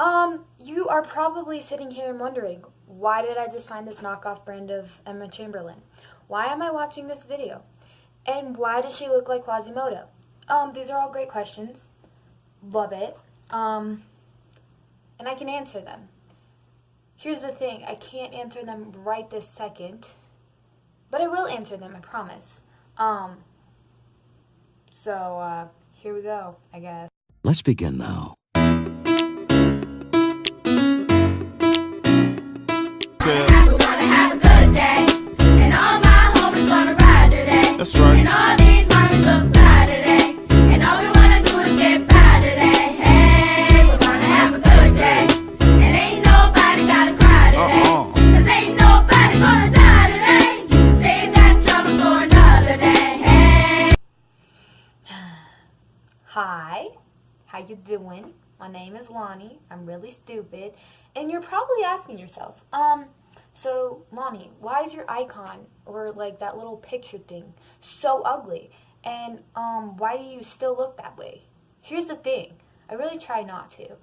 You are probably sitting here and wondering, why did I just find this knockoff brand of Emma Chamberlain? Why am I watching this video? And why does she look like Quasimodo? These are all great questions. Love it. And I can answer them. Here's the thing, I can't answer them right this second, but I will answer them, I promise. Here we go, I guess. Let's begin now. We're gonna have a good day, and all my homies gonna ride today. That's right. And all these mommies look fly today, and all we wanna do is get by today. Hey, we're gonna have a good day, and ain't nobody gotta cry today. 'Cause ain't nobody gonna die today. You can save that trouble for another day. Hey. Hi, how you doing? My name is Lonnie. I'm really stupid. And you're probably asking yourself, so Lonnie, why is your icon or like that little picture thing so ugly? And why do you still look that way? Here's the thing, I really try not to.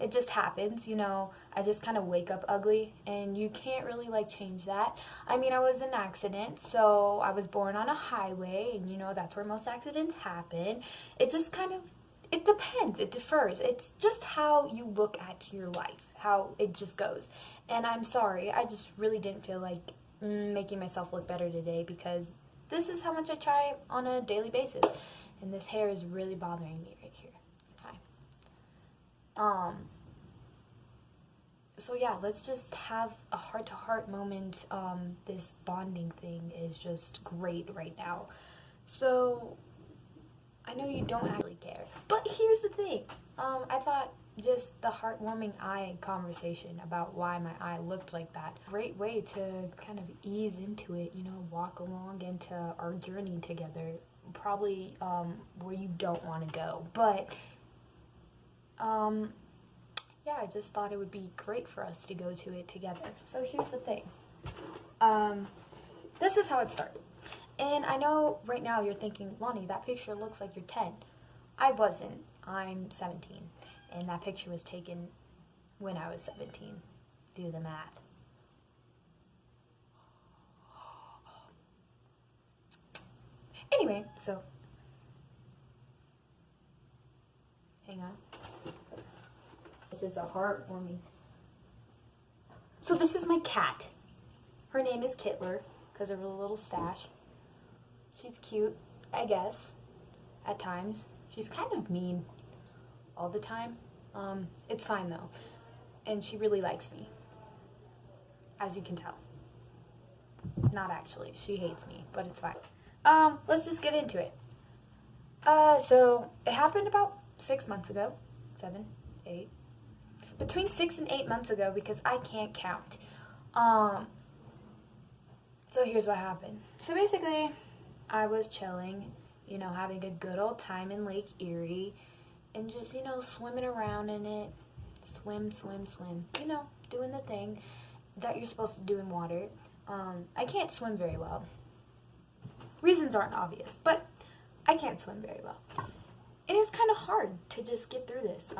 It just happens, you know, I just kind of wake up ugly and you can't really like change that. I mean, I was in an accident, so I was born on a highway and you know, that's where most accidents happen. It just kind of, it depends, it differs. It's just how you look at your life, how it just goes. And I'm sorry, I just really didn't feel like making myself look better today because this is how much I try on a daily basis. And this hair is really bothering me right here. Hi. So yeah, let's just have a heart-to-heart moment. This bonding thing is just great right now. So I know you don't actually care, but here's the thing. I thought just the heartwarming eye conversation about why my eye looked like that. Great way to kind of ease into it, you know, walk along into our journey together. Probably where you don't want to go, but yeah, I just thought it would be great for us to go to it together. So here's the thing. This is how it started. And I know right now you're thinking, Lonnie, that picture looks like you're 10. I wasn't. I'm 17. And that picture was taken when I was 17. Do the math. Anyway, so hang on. This is a heartwarming. So this is my cat. Her name is Kittler because of her little stash. She's cute, I guess, at times. She's kind of mean all the time. It's fine though. And she really likes me, as you can tell. Not actually, she hates me, but it's fine. Let's just get into it. So it happened about 6 months ago. 7, 8. Between 6 and 8 months ago because I can't count. So here's what happened. So basically, I was chilling, you know, having a good old time in Lake Erie and just, you know, swimming around in it. Swim, swim, swim. You know, doing the thing that you're supposed to do in water. I can't swim very well. Reasons aren't obvious, but I can't swim very well. It is kind of hard to just get through this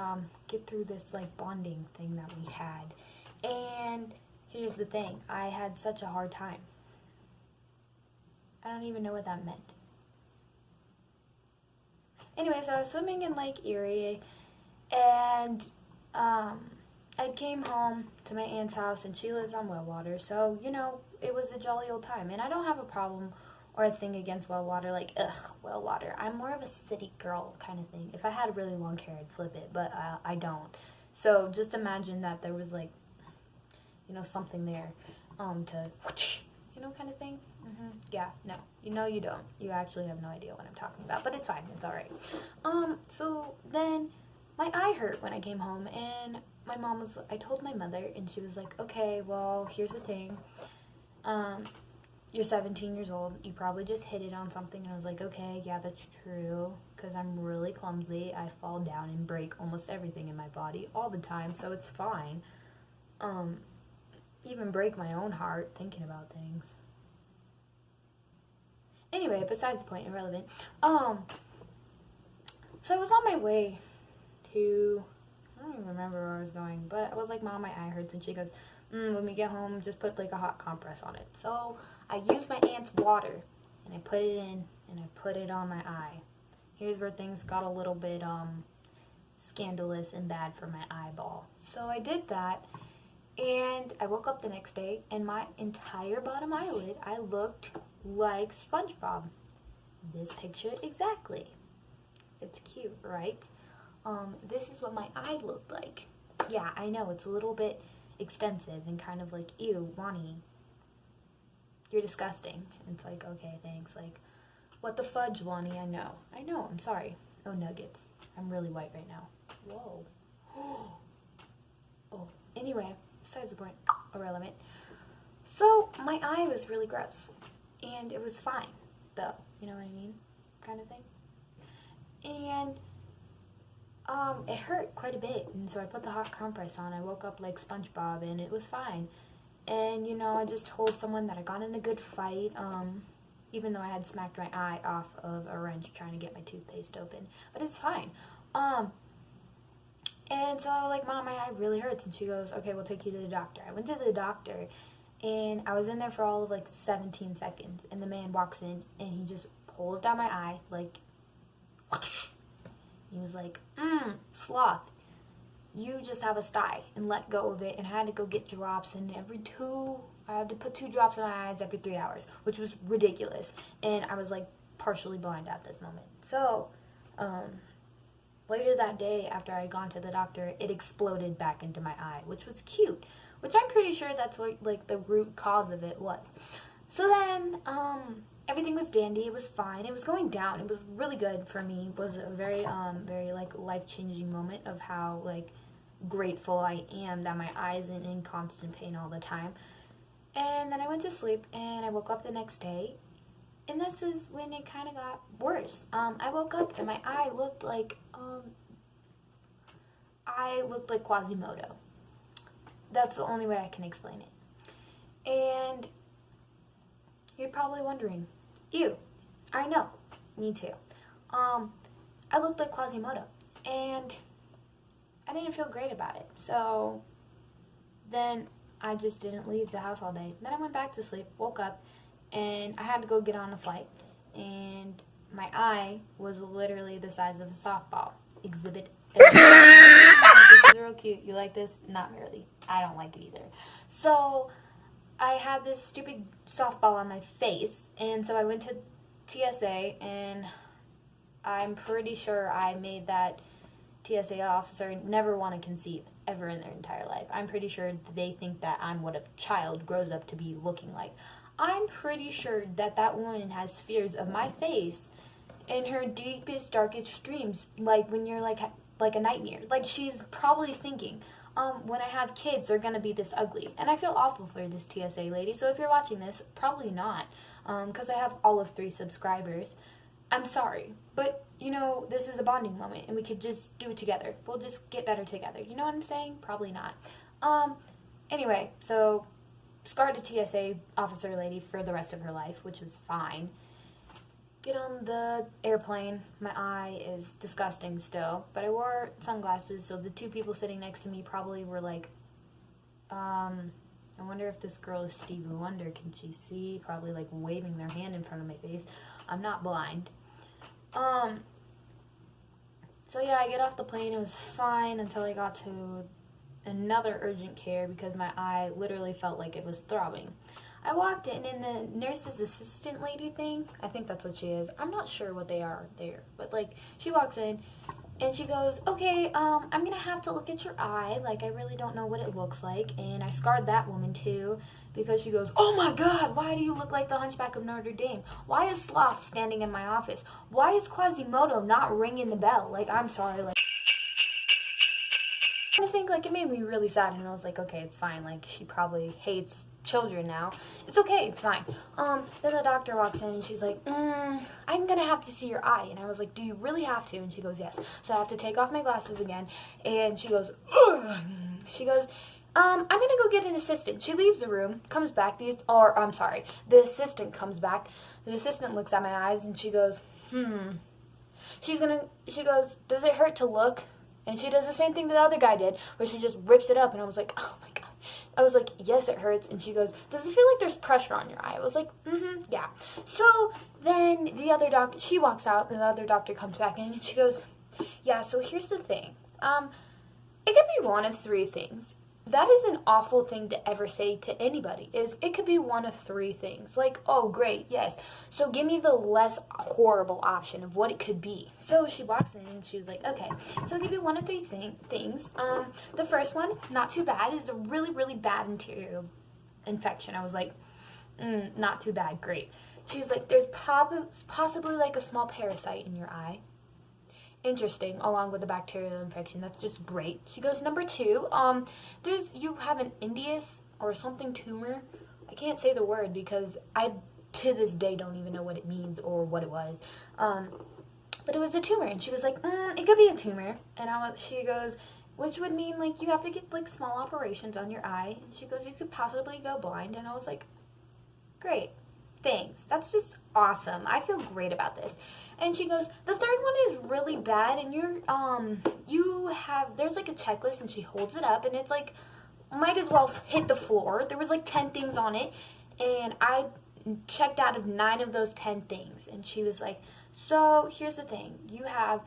like bonding thing that we had. And here's the thing, I had such a hard time. I don't even know what that meant. Anyways, I was swimming in Lake Erie, and I came home to my aunt's house, and she lives on well water, so, you know, it was a jolly old time. And I don't have a problem or a thing against well water, like, ugh, well water. I'm more of a city girl kind of thing. If I had really long hair, I'd flip it, but I don't. So just imagine that there was, like, you know, something there to, you know, kind of thing. Yeah, no, you know you don't. You actually have no idea what I'm talking about, but it's fine. It's all right. So then my eye hurt when I came home, and I told my mother, and she was like, okay, well, here's the thing. You're 17 years old. You probably just hit it on something. And I was like, okay, yeah, that's true, because I'm really clumsy. I fall down and break almost everything in my body all the time, so it's fine. Even break my own heart thinking about things. Anyway, besides the point, irrelevant. So I was on my way to, I don't even remember where I was going, but I was like, Mom, my eye hurts, and she goes, when we get home, just put like a hot compress on it. So I used my aunt's water, and I put it in, and I put it on my eye. Here's where things got a little bit scandalous and bad for my eyeball. So I did that, and I woke up the next day, and my entire bottom eyelid, I looked like SpongeBob. This picture exactly. It's cute, right? This is what my eye looked like. Yeah, I know, it's a little bit extensive and kind of like, ew, Lonnie, you're disgusting. It's like, okay, thanks. Like, what the fudge, Lonnie? I know, I'm sorry. Oh, nuggets. I'm really white right now. Whoa. Oh, anyway, besides the point, irrelevant. So, my eye was really gross. And it was fine, though. You know what I mean? Kind of thing. And it hurt quite a bit, and so I put the hot compress on. I woke up like SpongeBob, and it was fine. And, you know, I just told someone that I got in a good fight, even though I had smacked my eye off of a wrench trying to get my toothpaste open. But it's fine. And so I was like, Mom, my eye really hurts. And she goes, okay, we'll take you to the doctor. I went to the doctor, and I was in there for all of like 17 seconds. And the man walks in, and he just pulls down my eye, like, he was like, sloth, you just have a sty, and let go of it. And I had to go get drops, and I had to put 2 drops in my eyes every 3 hours, which was ridiculous. And I was like partially blind at this moment. So, later that day, after I had gone to the doctor, it exploded back into my eye, which was cute, which I'm pretty sure that's what, like, the root cause of it was. So then, everything was dandy. It was fine. It was going down. It was really good for me. It was a very, very, like, life-changing moment of how, like, grateful I am that my eye isn't in constant pain all the time. And then I went to sleep, and I woke up the next day, and this is when it kind of got worse. I woke up, and my eye looked like, Quasimodo. That's the only way I can explain it. And you're probably wondering, ew, I know, me too. I looked like Quasimodo, and I didn't feel great about it. So then I just didn't leave the house all day. Then I went back to sleep, woke up, and I had to go get on a flight. And my eye was literally the size of a softball. Exhibit A. This is real cute. You like this? Not really. I don't like it either. So I had this stupid softball on my face, and so I went to TSA, and I'm pretty sure I made that TSA officer never want to conceive ever in their entire life. I'm pretty sure they think that I'm what a child grows up to be looking like. I'm pretty sure that that woman has fears of my face in her deepest, darkest dreams, like when you're like a nightmare. Like, she's probably thinking, when I have kids, they're going to be this ugly. And I feel awful for this TSA lady, so if you're watching this, probably not, because I have all of 3 subscribers. I'm sorry, but, you know, this is a bonding moment, and we could just do it together. We'll just get better together. You know what I'm saying? Probably not. Anyway, so scarred a TSA officer lady for the rest of her life, which was fine. Get on the airplane. My eye is disgusting still, but I wore sunglasses, so the 2 people sitting next to me probably were like, I wonder if this girl is Stevie Wonder. Can she see? Probably like waving their hand in front of my face. I'm not blind. So yeah, I get off the plane. It was fine until I got to another urgent care because my eye literally felt like it was throbbing. I walked in, and the nurse's assistant lady thing, I think that's what she is. I'm not sure what they are there, but like, she walks in, and she goes, okay, I'm gonna have to look at your eye. Like, I really don't know what it looks like. And I scarred that woman too, because she goes, oh my God, why do you look like the Hunchback of Notre Dame? Why is Sloth standing in my office? Why is Quasimodo not ringing the bell? Like, I'm sorry, like, I think, like, it made me really sad, and I was like, okay, it's fine. Like, she probably hates children now. It's okay, it's fine. Then the doctor walks in, and she's like, I'm gonna have to see your eye. And I was like, do you really have to? And she goes, yes. So I have to take off my glasses again, and she goes, ugh. She goes, I'm gonna go get an assistant. She leaves the room, comes back, the assistant comes back. The assistant looks at my eyes, and she goes, she goes, does it hurt to look? And she does the same thing the other guy did, where she just rips it up, and I was like, oh my god. I was like, yes, it hurts. And she goes, does it feel like there's pressure on your eye? I was like, yeah. So then the other doctor, she walks out, and the other doctor comes back in, and she goes, yeah, so here's the thing. It could be one of three things. That is an awful thing to ever say to anybody, is it could be one of three things. Like, oh, great, yes. So give me the less horrible option of what it could be. So she walks in and she was like, okay, so I'll give you one of three things. The first one, not too bad, is a really, really bad anterior infection. I was like, not too bad, great. She's like, there's possibly like a small parasite in your eye. Interesting, along with the bacterial infection. That's just great. She goes, number two, you have an Indius or something tumor. I can't say the word because I, to this day, don't even know what it means or what it was. But it was a tumor, and she was like, it could be a tumor. And she goes, which would mean, like, you have to get, like, small operations on your eye. And she goes, you could possibly go blind. And I was like, great, thanks. That's just awesome. I feel great about this. And she goes, the third one is really bad, and there's like a checklist, and she holds it up, and it's like, might as well hit the floor. There was like 10 things on it, and I checked out of 9 of those 10 things. And she was like, so here's the thing. You have,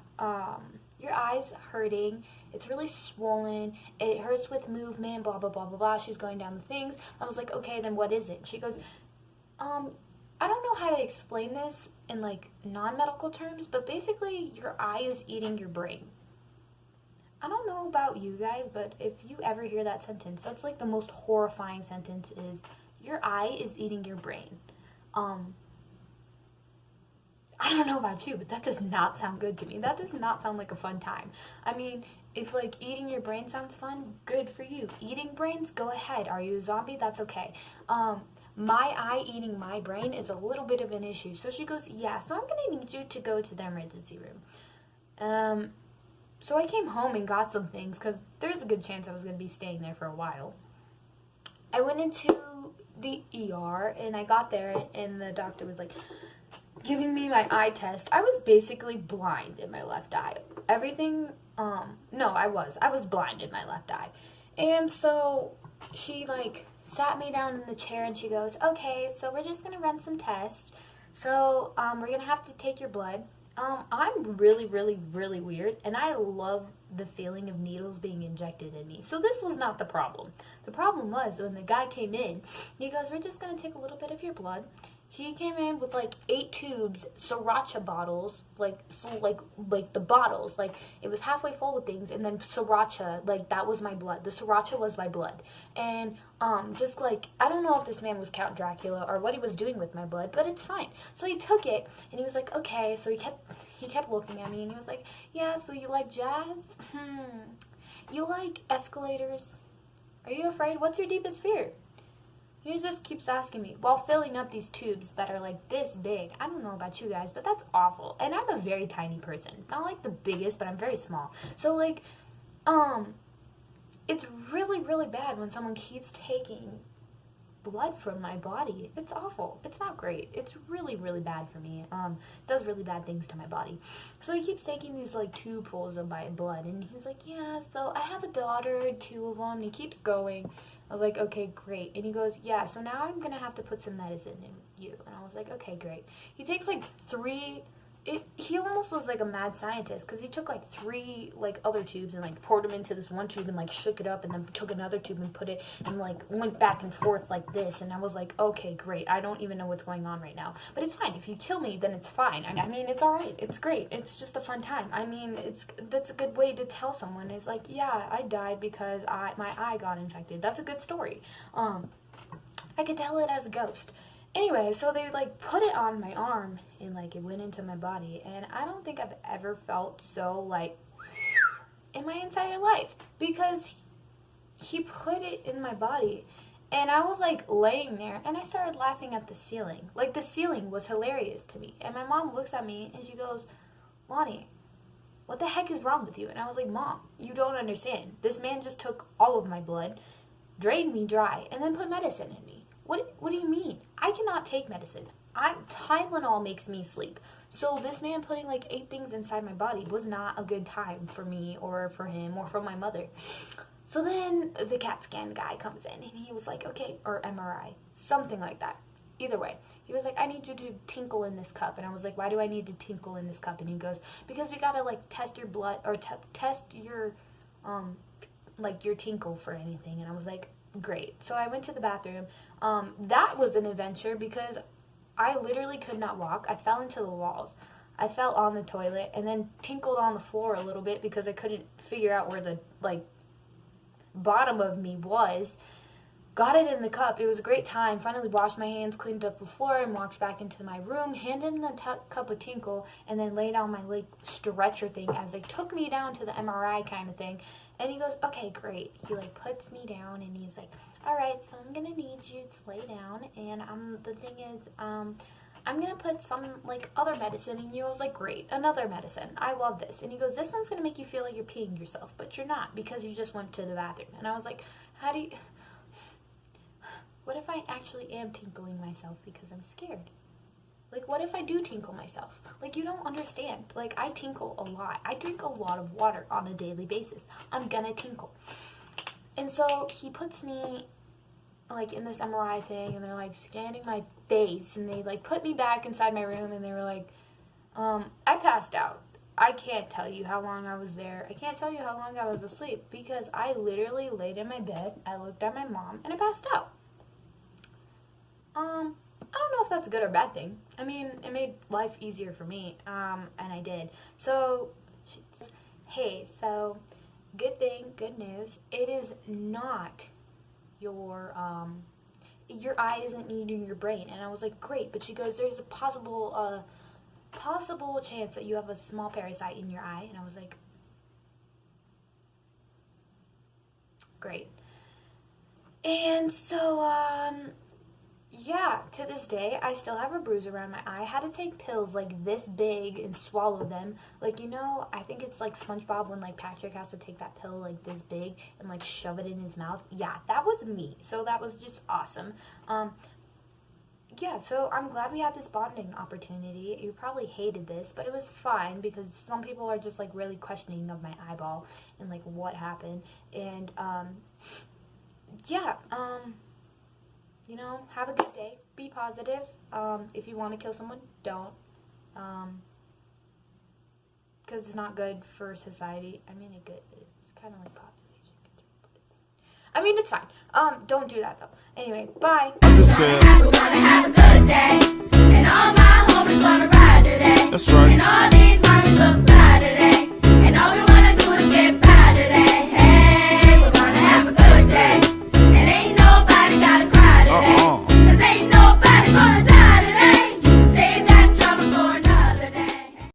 your eye's hurting. It's really swollen. It hurts with movement, blah, blah, blah, blah, blah. She's going down the things. I was like, okay, then what is it? She goes, I don't know how to explain this in like non-medical terms, but basically your eye is eating your brain. I don't know about you guys, but if you ever hear that sentence, that's like the most horrifying sentence, is your eye is eating your brain. I don't know about you, but that does not sound good to me. That does not sound like a fun time. I mean, if like eating your brain sounds fun, good for you. Eating brains, go ahead. Are you a zombie? That's okay. My eye eating my brain is a little bit of an issue. So she goes, yeah, so I'm going to need you to go to the emergency room. So I came home and got some things because there's a good chance I was going to be staying there for a while. I went into the ER and I got there and the doctor was like giving me my eye test. I was basically blind in my left eye. Everything, I was blind in my left eye. And so she like sat me down in the chair and she goes, okay, so we're just going to run some tests. So we're going to have to take your blood. I'm really, really, really weird, and I love the feeling of needles being injected in me. So this was not the problem. The problem was when the guy came in, he goes, we're just going to take a little bit of your blood. He came in with like 8 tubes, sriracha bottles, like the bottles, like it was halfway full with things, and then sriracha, like that was my blood. The sriracha was my blood, and just like I don't know if this man was Count Dracula or what he was doing with my blood, but it's fine. So he took it, and he was like, okay. So he kept looking at me, and he was like, yeah. So you like jazz? You like escalators? Are you afraid? What's your deepest fear? He just keeps asking me while filling up these tubes that are like this big. I don't know about you guys, but that's awful. And I'm a very tiny person. Not like the biggest, but I'm very small. So like, it's really, really bad when someone keeps taking blood from my body. It's awful. It's not great. It's really, really bad for me. Does really bad things to my body. So he keeps taking these like tubefuls of my blood, and he's like, yeah, so I have a daughter, 2 of them, and he keeps going. I was like, okay, great. And he goes, yeah, so now I'm going to have to put some medicine in you. And I was like, okay, great. He takes like 3, he almost was like a mad scientist because he took like 3 like other tubes and like poured them into this one tube and like shook it up and then took another tube and put it and like went back and forth like this. And I was like, okay, great. I don't even know what's going on right now. But it's fine. If you kill me, then it's fine. I mean, it's all right. It's great. It's just a fun time. I mean, that's a good way to tell someone. It's like, yeah, I died because my eye got infected. That's a good story. I could tell it as a ghost. Anyway, so they like put it on my arm and like it went into my body, and I don't think I've ever felt so like in my entire life because he put it in my body, and I was like laying there and I started laughing at the ceiling. Like the ceiling was hilarious to me, and my mom looks at me and she goes, Lonnie, what the heck is wrong with you? And I was like, Mom, you don't understand. This man just took all of my blood, drained me dry, and then put medicine in me. What do you mean? I cannot take medicine. Tylenol makes me sleep. So this man putting like 8 things inside my body was not a good time for me or for him or for my mother. So then the CAT scan guy comes in and he was like, okay, or MRI, something like that. Either way, he was like, I need you to tinkle in this cup. And I was like, why do I need to tinkle in this cup? And he goes, because we gotta like test your blood or test your like your tinkle for anything. And I was like, great. So I went to the bathroom. That was an adventure because I literally could not walk. I fell into the walls. I fell on the toilet and then tinkled on the floor a little bit because I couldn't figure out where the like bottom of me was. Got it in the cup. It was a great time. Finally washed my hands, cleaned up the floor, and walked back into my room, handed in the cup of tinkle, and then laid on my like stretcher thing as they took me down to the MRI kind of thing. And he goes, okay, great. He like puts me down and he's like, all right, so I'm gonna need you to lay down, and the thing is, I'm gonna put some like other medicine in you. I was like, great, another medicine. I love this. And he goes, this one's gonna make you feel like you're peeing yourself, but you're not because you just went to the bathroom. And I was like, how do you? What if I actually am tinkling myself because I'm scared? Like, what if I do tinkle myself? Like, you don't understand. Like, I tinkle a lot. I drink a lot of water on a daily basis. I'm gonna tinkle. And so he puts me, like, in this MRI thing, and they're, like, scanning my face, and they, like, put me back inside my room, and they were like, I passed out. I can't tell you how long I was there. I can't tell you how long I was asleep, because I literally laid in my bed, I looked at my mom, and I passed out. I don't know if that's a good or bad thing. I mean, it made life easier for me, and I did. So, hey, so, good thing, good news, it is not your eye isn't eating your brain. And I was like, great, but she goes, there's a possible chance that you have a small parasite in your eye. And I was like, great. And so, yeah, to this day, I still have a bruise around my eye. I had to take pills like this big and swallow them. Like, you know, I think it's like SpongeBob when like Patrick has to take that pill like this big and like shove it in his mouth. Yeah, that was me. So that was just awesome. Yeah, so I'm glad we had this bonding opportunity. You probably hated this, but it was fine because some people are just like really questioning of my eyeball and like what happened. And yeah, you know, have a good day. Be positive. If you want to kill someone, don't. Because it's not good for society. I mean, it's kind of like population control. I mean, it's fine. Don't do that, though. Anyway, bye. I just said, we're gonna have a good day. And all my homies gonna ride today. That's right. And all these mommies look fly today. And all we